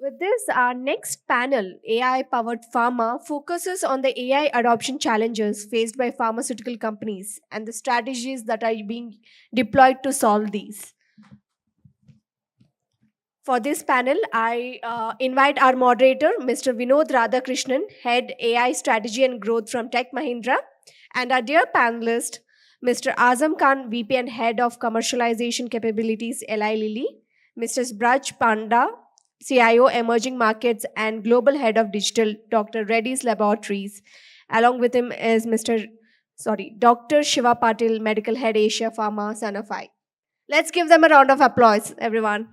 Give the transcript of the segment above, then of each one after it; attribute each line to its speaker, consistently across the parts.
Speaker 1: With this, our next panel, AI powered pharma, focuses on the AI adoption challenges faced by pharmaceutical companies and the strategies that are being deployed to solve these. For this panel, I invite our moderator, Mr. Vinod Radhakrishnan, Head AI Strategy and Growth from Tech Mahindra, and our dear panelist, Mr. Azam Khan, VP and Head of Commercialization Capabilities, Eli Lilly, Mr. Braj Panda, CIO Emerging Markets and Global Head of Digital, Dr. Reddy's Laboratories. Along with him is Dr. Shiva Patil, Medical Head Asia Pharma, Sanofi. Let's give them a round of applause, everyone.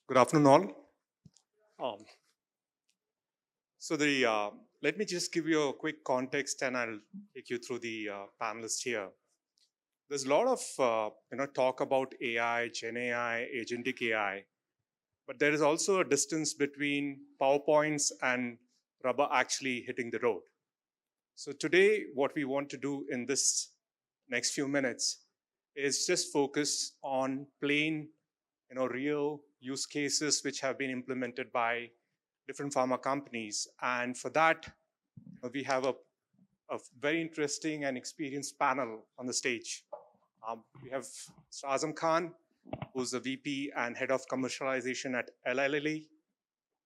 Speaker 2: Good afternoon, all. Let me just give you a quick context, and I'll take you through the panelists here. There's a lot of talk about AI, Gen AI, agentic AI, but there is also a distance between PowerPoints and rubber actually hitting the road. So today, what we want to do in this next few minutes is just focus on plain, real use cases which have been implemented by different pharma companies. And for that, we have a very interesting and experienced panel on the stage. We have Mr. Azam Khan, who's the VP and Head of Commercialization at Eli Lilly.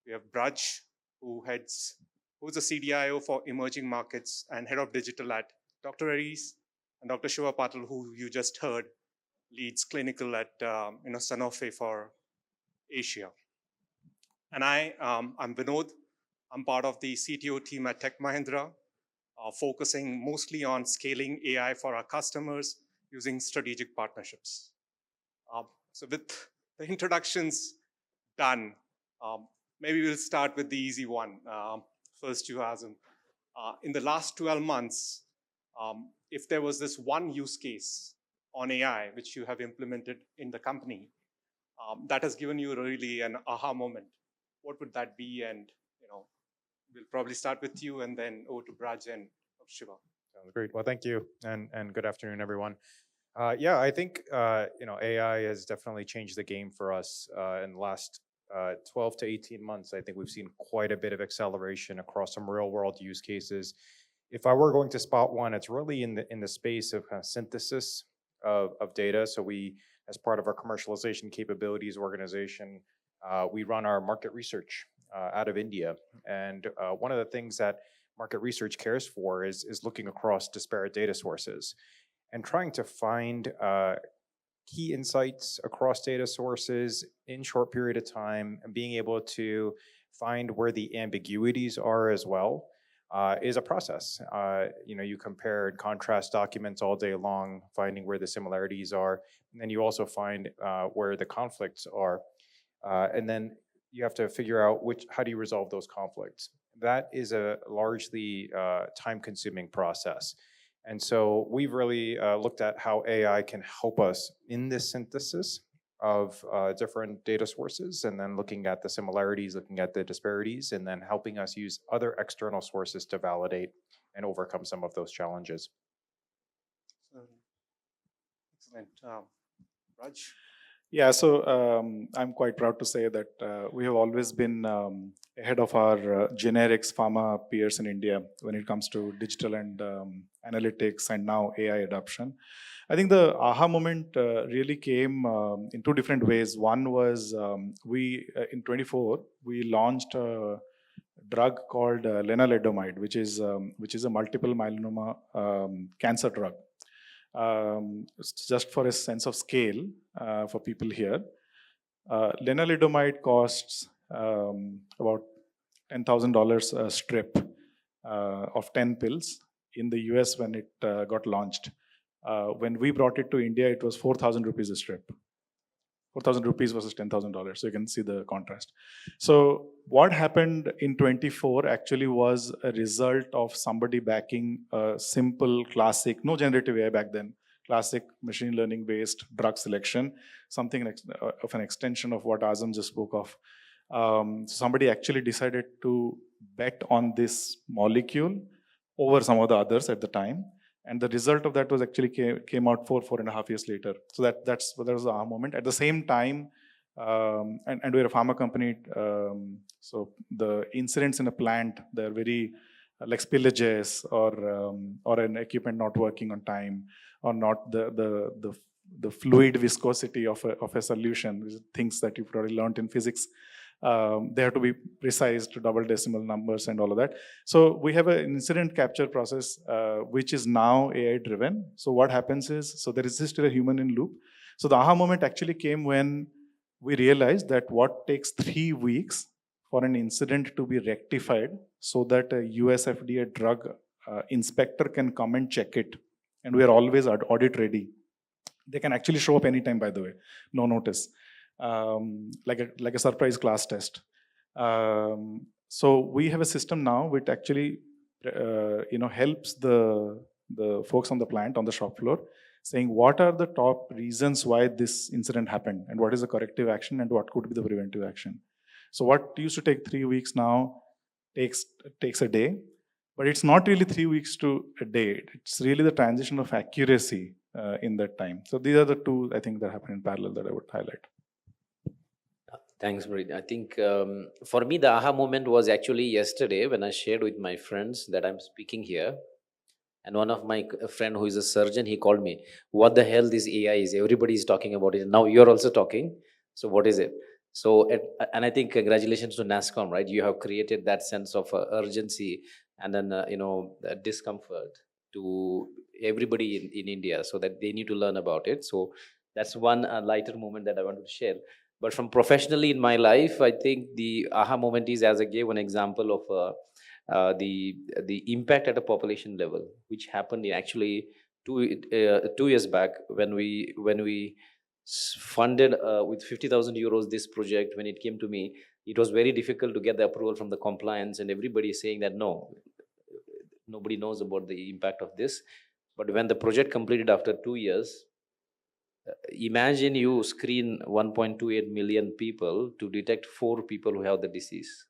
Speaker 2: We have Braj, who's the CDIO for Emerging Markets and Head of Digital at Dr. Reddy's, and Dr. Shiva Patil, who you just heard, leads clinical at Sanofi for Asia. And I'm Vinod. I'm part of the CTO team at Tech Mahindra, focusing mostly on scaling AI for our customers using strategic partnerships. So with the introductions done, maybe we'll start with the easy one. First, you Azam. In the last 12 months, if there was this one use case on AI which you have implemented in the company, that has given you really an aha moment, what would that be? And we'll probably start with you and then over to Braj and Shiva.
Speaker 3: Sounds great. Well, thank you, and good afternoon, everyone. Yeah, I think AI has definitely changed the game for us in the last 12 to 18 months. I think we've seen quite a bit of acceleration across some real-world use cases. If I were going to spot one, it's really in the space of kind of synthesis of data. So we, as part of our commercialization capabilities organization, we run our market research out of India. And one of the things that market research cares for is looking across disparate data sources and trying to find key insights across data sources in short period of time, and being able to find where the ambiguities are as well is a process. You compare and contrast documents all day long, finding where the similarities are, and then you also find where the conflicts are, and then you have to figure out how do you resolve those conflicts. That is a largely time-consuming process. And so we've really looked at how AI can help us in this synthesis of different data sources, and then looking at the similarities, looking at the disparities, and then helping us use other external sources to validate and overcome some of those challenges.
Speaker 2: Excellent. Raj?
Speaker 4: Yeah, so I'm quite proud to say that we have always been ahead of our generics pharma peers in India when it comes to digital and analytics and now AI adoption. I think the aha moment really came in two different ways. One was in 24 we launched a drug called lenalidomide, which is a multiple myeloma cancer drug. Just for a sense of scale for people here, lenalidomide costs about $10,000 a strip of 10 pills in the US when it got launched. When we brought it to India, it was 4,000 rupees a strip. 4,000 rupees versus $10,000. So you can see the contrast. So what happened in 24 actually was a result of somebody backing a simple, classic, no generative AI back then, classic machine learning based drug selection, something of an extension of what Azam just spoke of. So somebody actually decided to bet on this molecule over some of the others at the time. And the result of that was actually came out 4.5 years later. So that was the aha moment. At the same time, and we're a pharma company, so the incidents in a plant, they're very like spillages or an equipment not working on time, or not the fluid viscosity of a solution, which is things that you've probably learned in physics. They have to be precise to double decimal numbers and all of that. So we have an incident capture process, which is now AI driven. So what happens is, so there is still a human in loop. So the aha moment actually came when we realized that what takes 3 weeks for an incident to be rectified so that a US FDA drug inspector can come and check it. And we are always audit ready. They can actually show up anytime, by the way, no notice, like a surprise class test. So we have a system now which actually helps the folks on the plant, on the shop floor, saying what are the top reasons why this incident happened, and what is the corrective action, and what could be the preventive action. So what used to take 3 weeks now takes a day, but it's not really 3 weeks to a day. It's really the transition of accuracy in that time. So these are the two, I think, that happen in parallel that I would highlight.
Speaker 5: Thanks, Breed. I think for me, the aha moment was actually yesterday when I shared with my friends that I'm speaking here. And one of my friend who is a surgeon, he called me, what the hell this AI is? Everybody is talking about it. Now you're also talking. So what is it? So, and I think congratulations to NASCOM, right? You have created that sense of urgency and then, discomfort to everybody in India so that they need to learn about it. So that's one lighter moment that I wanted to share. But from professionally in my life, I think the aha moment is, as I gave an example of the impact at a population level, which happened in actually 2 years back when we funded with 50,000 euros this project. When it came to me, it was very difficult to get the approval from the compliance, and everybody is saying that no, nobody knows about the impact of this. But when the project completed after 2 years, imagine you screen 1.28 million people to detect 4 people who have the disease.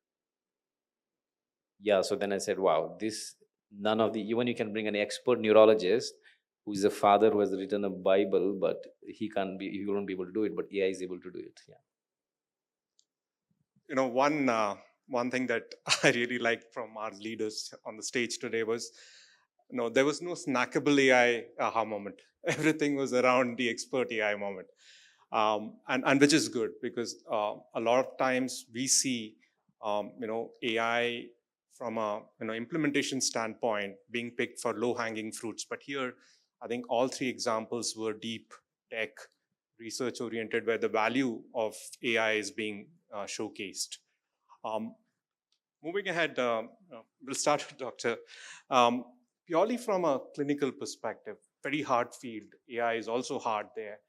Speaker 5: Yeah, so then I said, wow, this, none of the, even you can bring an expert neurologist who is a father who has written a Bible, but he won't be able to do it, but AI is able to do it. Yeah.
Speaker 2: One thing that I really liked from our leaders on the stage today was, there was no snackable AI aha moment. Everything was around the expert AI moment. And which is good, because a lot of times we see, AI from a implementation standpoint being picked for low-hanging fruits. But here, I think all 3 examples were deep tech, research-oriented, where the value of AI is being showcased. Moving ahead, we'll start with Dr. Purely from a clinical perspective, very hard field. AI is also hard there.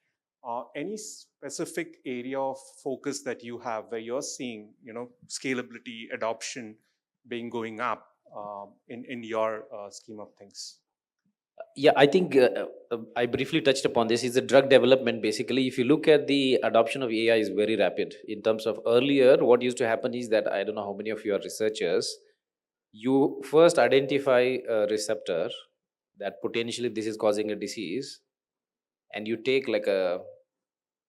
Speaker 2: Any specific area of focus that you have where you're seeing, scalability, adoption going up in your scheme of things?
Speaker 5: Yeah, I think I briefly touched upon this. Is the drug development. Basically, if you look at the adoption of AI is very rapid. In terms of earlier, what used to happen is that, I don't know how many of you are researchers, you first identify a receptor that potentially this is causing a disease, and you take like a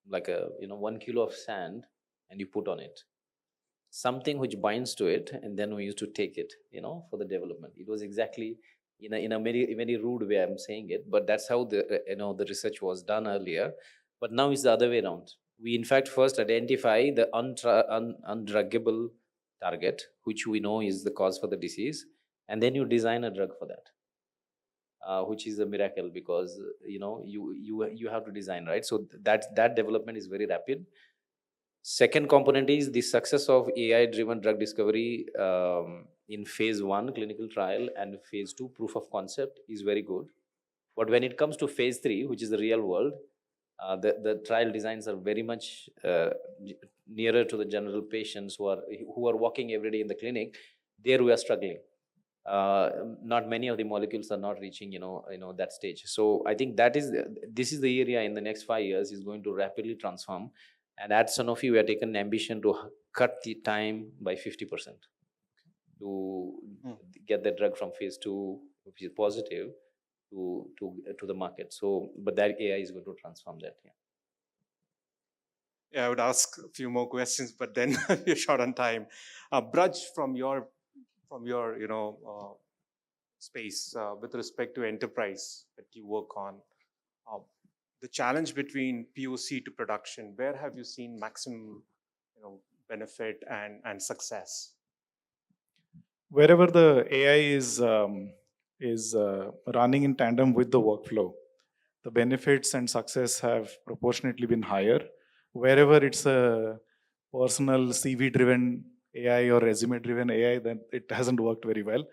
Speaker 5: 1 kilo of sand and you put on it something which binds to it, and then we used to take it for the development. It was exactly in a very rude way I'm saying it, but that's how the research was done earlier. But now it's the other way around. We in fact first identify the undruggable target, which we know is the cause for the disease, and then you design a drug for that, which is a miracle, because you have to design, right? So that development is very rapid. Second component is the success of AI driven drug discovery in phase 1 clinical trial and phase 2 proof of concept is very good. But when it comes to phase 3, which is the real world, the trial designs are very much nearer to the general patients who are walking every day in the clinic. There we are struggling. Not many of the molecules are not reaching that stage. So I think this is the area in the next 5 years is going to rapidly transform. And at Sanofi, we have taken an ambition to cut the time by 50% to get the drug from phase 2, which is positive, to the market. So, but that AI is going to transform that. Yeah.
Speaker 2: Yeah, I would ask a few more questions, but then we're short on time. Braj, from your space with respect to enterprise that you work on, uh, the challenge between POC to production, where have you seen maximum benefit and success?
Speaker 4: Wherever the AI is running in tandem with the workflow, the benefits and success have proportionately been higher. Wherever it's a personal CV-driven AI or resume-driven AI, then it hasn't worked very well.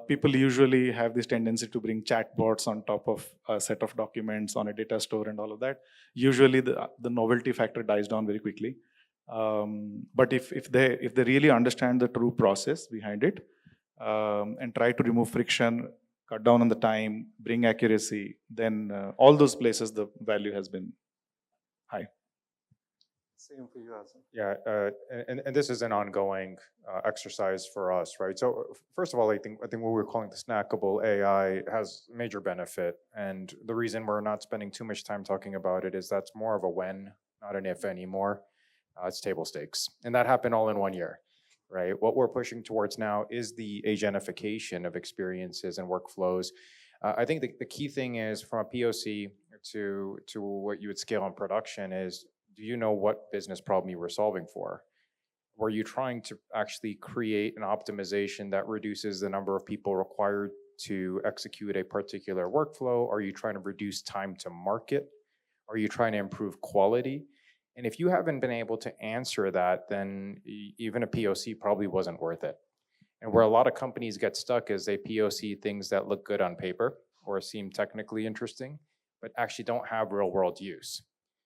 Speaker 4: People usually have this tendency to bring chatbots on top of a set of documents on a data store and all of that. Usually, the novelty factor dies down very quickly. But if they really understand the true process behind it and try to remove friction, cut down on the time, bring accuracy, then all those places the value has been high.
Speaker 2: Same for you, Azam.
Speaker 3: Yeah, and this is an ongoing exercise for us, right? So first of all, I think what we're calling the snackable AI has major benefit, and the reason we're not spending too much time talking about it is that's more of a when, not an if anymore. It's table stakes, and that happened all in 1 year, right? What we're pushing towards now is the agentification of experiences and workflows. I think the key thing is from a POC to what you would scale in production is, do you know what business problem you were solving for? Were you trying to actually create an optimization that reduces the number of people required to execute a particular workflow? Are you trying to reduce time to market? Are you trying to improve quality? And if you haven't been able to answer that, then even a POC probably wasn't worth it. And where a lot of companies get stuck is they POC things that look good on paper or seem technically interesting, but actually don't have real world use.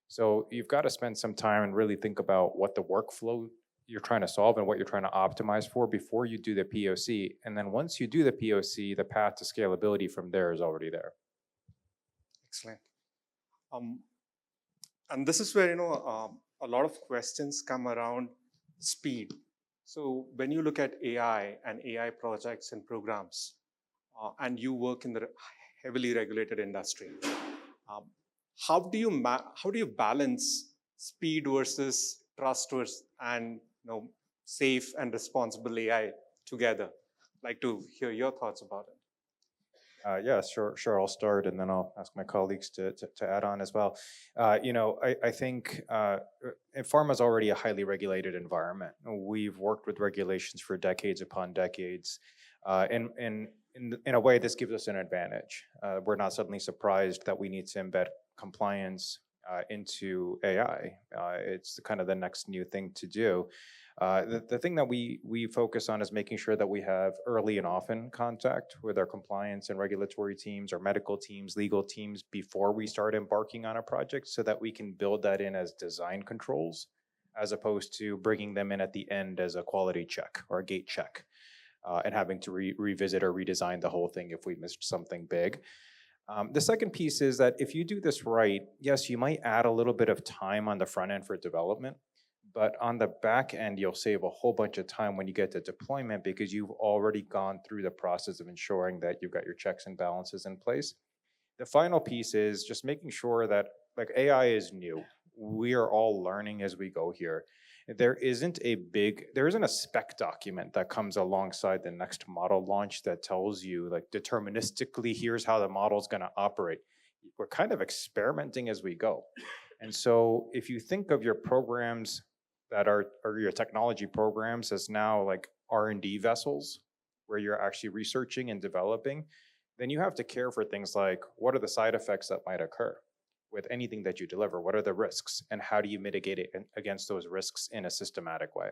Speaker 3: So you've got to spend some time and really think about what the workflow you're trying to solve and what you're trying to optimize for before you do the POC. And then once you do the POC, the path to scalability from there is already there.
Speaker 2: Excellent. And this is where a lot of questions come around speed. So when you look at AI and AI projects and programs, and you work in the heavily regulated industry, how do you balance speed versus trust and safe and responsible AI together? I'd like to hear your thoughts about it.
Speaker 3: Yeah, sure. I'll start, and then I'll ask my colleagues to add on as well. I think pharma is already a highly regulated environment. We've worked with regulations for decades upon decades. In a way, this gives us an advantage. We're not suddenly surprised that we need to embed compliance into AI. It's kind of the next new thing to do. The thing that we focus on is making sure that we have early and often contact with our compliance and regulatory teams, our medical teams, legal teams before we start embarking on a project, so that we can build that in as design controls, as opposed to bringing them in at the end as a quality check or a gate check, and having to revisit or redesign the whole thing if we missed something big. The second piece is that if you do this right, yes, you might add a little bit of time on the front end for development, but on the back end, you'll save a whole bunch of time when you get to deployment, because you've already gone through the process of ensuring that you've got your checks and balances in place. The final piece is just making sure that, like, AI is new. We are all learning as we go here. There isn't a spec document that comes alongside the next model launch that tells you, like, deterministically, here's how the model's going to operate. We're kind of experimenting as we go. And so if you think of your programs that are your technology programs as now like R&D vessels where you're actually researching and developing, then you have to care for things like, what are the side effects that might occur with anything that you deliver? What are the risks, and how do you mitigate it against those risks in a systematic way?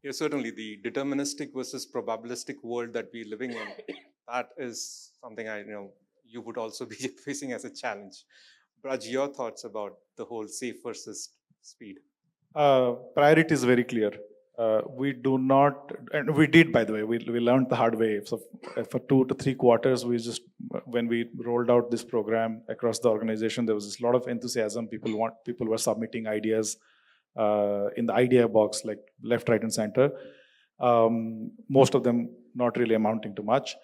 Speaker 2: Yeah, certainly the deterministic versus probabilistic world that we're living in, that is something you would also be facing as a challenge. Braj, your thoughts about the whole safe versus speed?
Speaker 4: Priority is very clear. we do not, and we did, by the way, we learned the hard way. So for 2 to 3 quarters, when we rolled out this program across the organization, there was this lot of enthusiasm. People were submitting ideas in the idea box, like left, right, and center. Most of them not really amounting to much.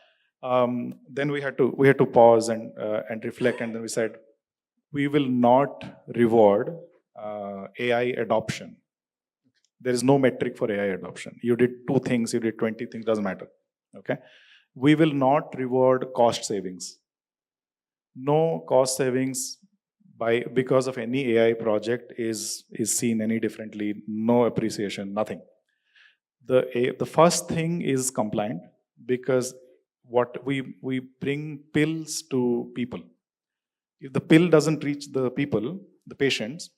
Speaker 4: Then we had to pause and reflect, and then we said, we will not reward AI adoption. There is no metric for AI adoption. You did 2 things, you did 20 things, doesn't matter. Okay? We will not reward cost savings. No cost savings because of any AI project is seen any differently. No appreciation, nothing. The first thing is compliant, because what we bring pills to people. If the pill doesn't reach the people, the patients,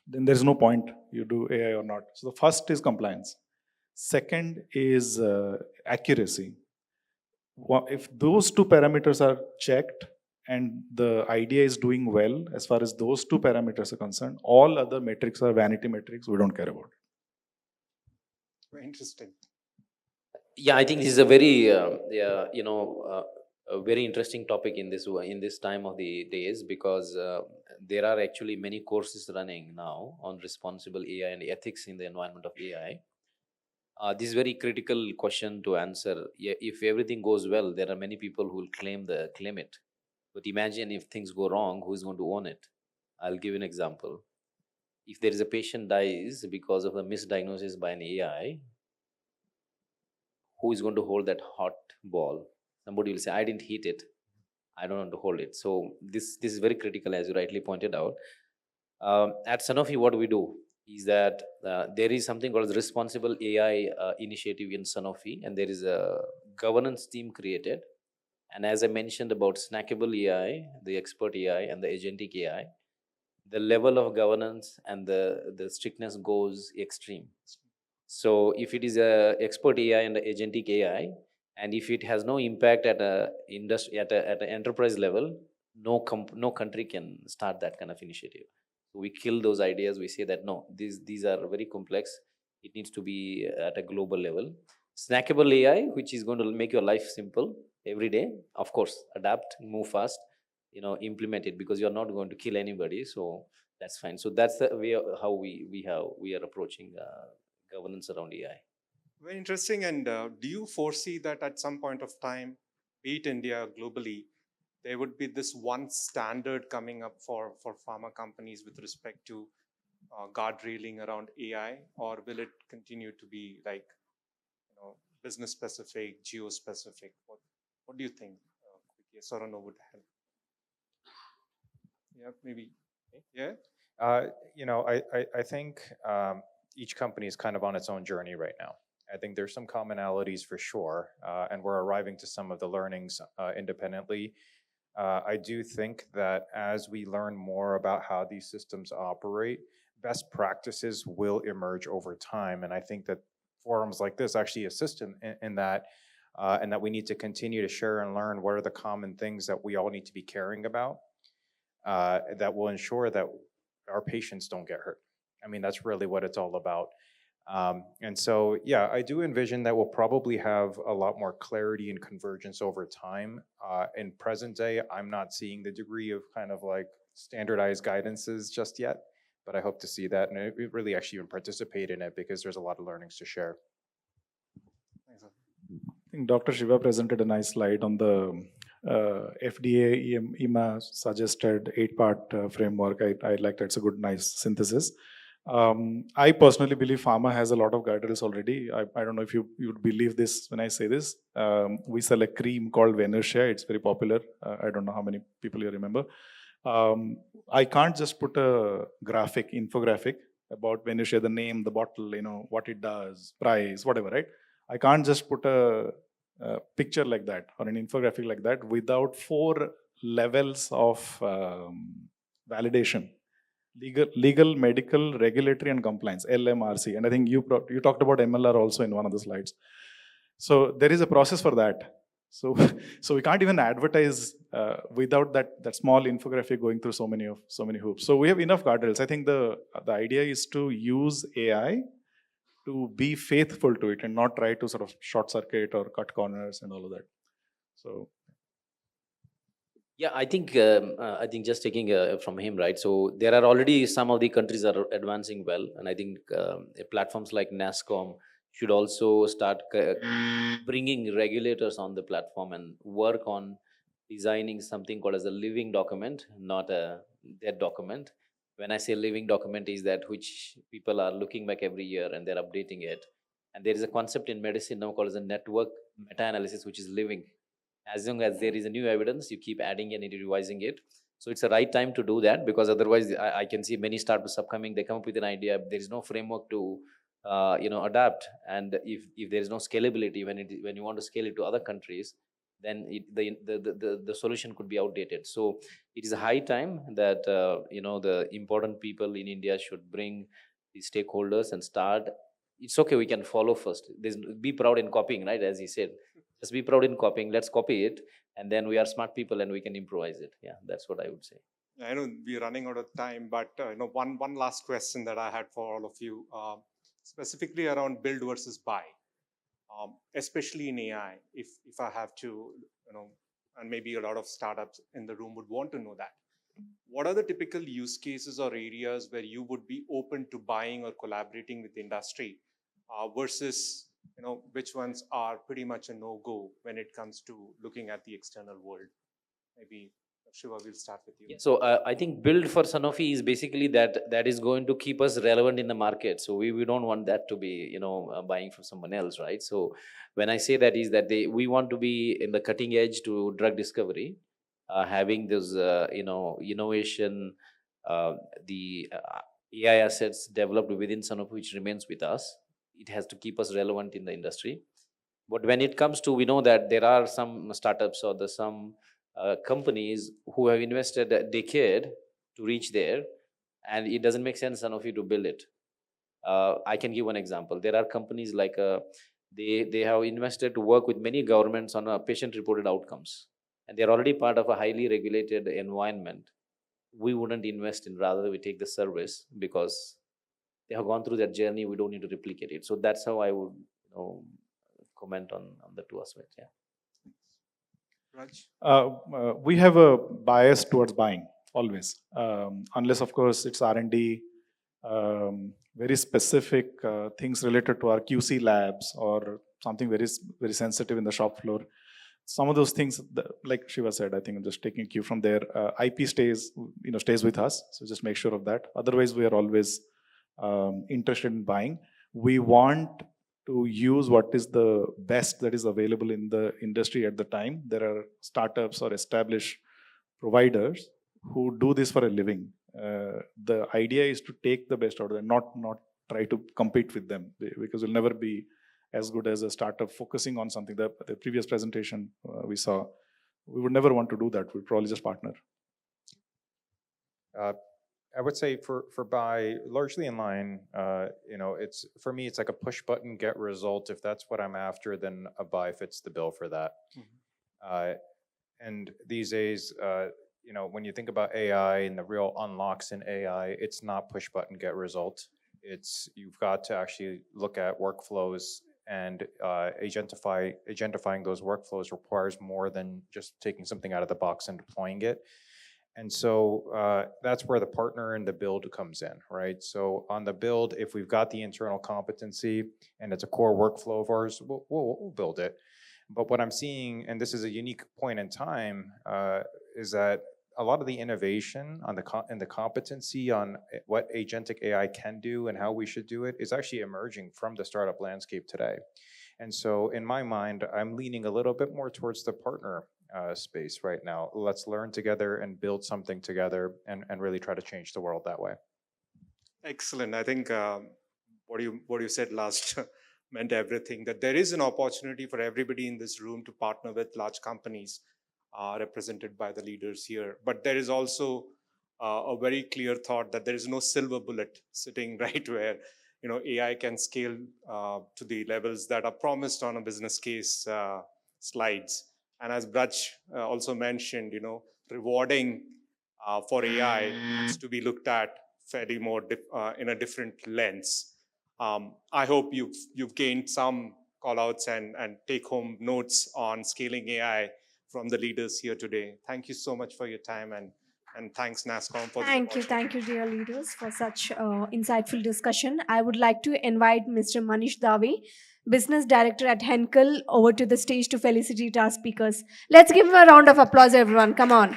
Speaker 4: then there's no point you do AI or not. So the first is compliance. Second is accuracy. If those 2 parameters are checked and the idea is doing well, as far as those 2 parameters are concerned, all other metrics are vanity metrics, we don't care about it.
Speaker 2: Very interesting.
Speaker 5: Yeah, I think this is a very, a very interesting topic in this time of the days, because there are actually many courses running now on responsible AI and ethics in the environment of AI. This is very critical question to answer. Yeah, if everything goes well, there are many people who will claim it. But imagine if things go wrong, who is going to own it? I'll give you an example. If there is a patient dies because of a misdiagnosis by an AI, who is going to hold that hot ball? Somebody will say, I didn't hit it, I don't want to hold it. So this is very critical, as you rightly pointed out. At Sanofi, what we do is that there is something called Responsible AI initiative in Sanofi, and there is a governance team created. And as I mentioned about snackable AI, the expert AI, and the agentic AI, the level of governance and the strictness goes extreme. So if it is a expert AI and agentic AI, and if it has no impact at a industry, at an enterprise level, no country can start that kind of initiative. So we kill those ideas. We say that no, these are very complex. It needs to be at a global level. Snackable AI, which is going to make your life simple every day. Of course, adapt, move fast, implement it, because you're not going to kill anybody. So that's fine. So that's the way how we are approaching governance around AI.
Speaker 2: Very interesting. And do you foresee that at some point of time, be it India, globally, there would be this one standard coming up for pharma companies with respect to guardrailing around AI, or will it continue to be like, business specific, geo specific? What do you think? Sorano would help. Yeah, maybe. Yeah.
Speaker 3: I think each company is kind of on its own journey right now. I think there's some commonalities for sure, and we're arriving to some of the learnings independently. I do think that as we learn more about how these systems operate, best practices will emerge over time. And I think that forums like this actually assist in that, and that we need to continue to share and learn what are the common things that we all need to be caring about, that will ensure that our patients don't get hurt. I mean, that's really what it's all about. And so, yeah, I do envision that we'll probably have a lot more clarity and convergence over time. In present day, I'm not seeing the degree of kind of like standardized guidances just yet, but I hope to see that, and we really actually even participate in it, because there's a lot of learnings to share.
Speaker 4: I think Dr. Shiva presented a nice slide on the FDA EMA suggested 8-part framework. I like that. It's a good, nice synthesis. I personally believe pharma has a lot of guardrails already. I don't know if you would believe this when I say this. We sell a cream called Venusia. It's very popular. I don't know how many people you remember. I can't just put a infographic about Venusia, the name, the bottle, what it does, price, whatever, right? I can't just put a picture like that or an infographic like that without 4 levels of validation. Legal, medical, regulatory, and compliance, LMRC. And I think you talked about MLR also in one of the slides. So there is a process for that. So we can't even advertise without that small infographic going through so many hoops. So we have enough guardrails. I think the idea is to use AI to be faithful to it and not try to sort of short circuit or cut corners and all of that. So
Speaker 5: Yeah, I think just taking from him, right? So there are already some of the countries are advancing well, and I think platforms like NASCOM should also start bringing regulators on the platform and work on designing something called as a living document, not a dead document. When I say living document, is that which people are looking back every year and they're updating it. And there is a concept in medicine now called as a network meta-analysis, which is living. As long as there is a new evidence, you keep adding and revising it. So it's the right time to do that, because otherwise I can see many startups upcoming, they come up with an idea, there is no framework to adapt. And if there is no scalability, when you want to scale it to other countries, then the solution could be outdated. So it is a high time that the important people in India should bring the stakeholders and start. It's okay, we can follow first. Be proud in copying, right? As he said, just be proud in copying. Let's copy it, and then we are smart people and we can improvise it. Yeah, that's what I would say.
Speaker 2: I know we're running out of time, but one last question that I had for all of you, specifically around build versus buy, especially in AI. If I have to, and maybe a lot of startups in the room would want to know that. What are the typical use cases or areas where you would be open to buying or collaborating with the industry, versus which ones are pretty much a no-go when it comes to looking at the external world? Maybe Shiva, we'll start with you.
Speaker 5: Yeah. So I think build for Sanofi is basically that is going to keep us relevant in the market. So we don't want that to be buying from someone else, right? So when I say that is that we want to be in the cutting edge to drug discovery, having those innovation, the AI assets developed within Sanofi, which remains with us. It has to keep us relevant in the industry. But when it comes to, we know that there are some startups or some companies who have invested a decade to reach there, and it doesn't make sense Sanofi to build it. I can give one example. There are companies like they have invested to work with many governments on patient-reported outcomes, and they're already part of a highly regulated environment. We wouldn't invest in, rather we take the service because they have gone through that journey. We don't need to replicate it. So that's how I would comment on the two aspects. Yeah.
Speaker 2: Raj?
Speaker 4: we have a bias towards buying always, unless of course it's R&D, very specific things related to our QC labs or something very sensitive in the shop floor. Some of those things, like Shiva said, I think I'm just taking a cue from there. IP stays with us, so just make sure of that. Otherwise, we are always interested in buying. We want to use what is the best that is available in the industry at the time. There are startups or established providers who do this for a living. The idea is to take the best out of them, not try to compete with them, because we'll never be as good as a startup focusing on something. The previous presentation we saw, we would never want to do that. We'd probably just partner.
Speaker 3: I would say for buy, largely in line, it's, for me, it's like a push button, get result. If that's what I'm after, then a buy fits the bill for that. Mm-hmm. And these days, when you think about AI and the real unlocks in AI, it's not push button, get result. It's, you've got to actually look at workflows, and agentifying those workflows requires more than just taking something out of the box and deploying it. And so that's where the partner and the build comes in, right? So on the build, if we've got the internal competency and it's a core workflow of ours, we'll build it. But what I'm seeing, and this is a unique point in time, is that a lot of the innovation on the competency on what agentic AI can do and how we should do it is actually emerging from the startup landscape today. And so in my mind, I'm leaning a little bit more towards the partner space right now. Let's learn together and build something together and really try to change the world that way.
Speaker 2: Excellent. I think what you said last meant everything, that there is an opportunity for everybody in this room to partner with large companies represented by the leaders here. But there is also a very clear thought that there is no silver bullet sitting right where AI can scale to the levels that are promised on a business case slides. And as Braj also mentioned, rewarding for AI needs to be looked at fairly more in a different lens. I hope you've gained some callouts and take home notes on scaling AI from the leaders here today. Thank you so much for your time, and thanks NASSCOM for the opportunity.
Speaker 1: Thank you, dear leaders, for such insightful discussion. I would like to invite Mr. Manish Dave, Business Director at Henkel, over to the stage to felicitate our speakers. Let's give him a round of applause, everyone. Come on.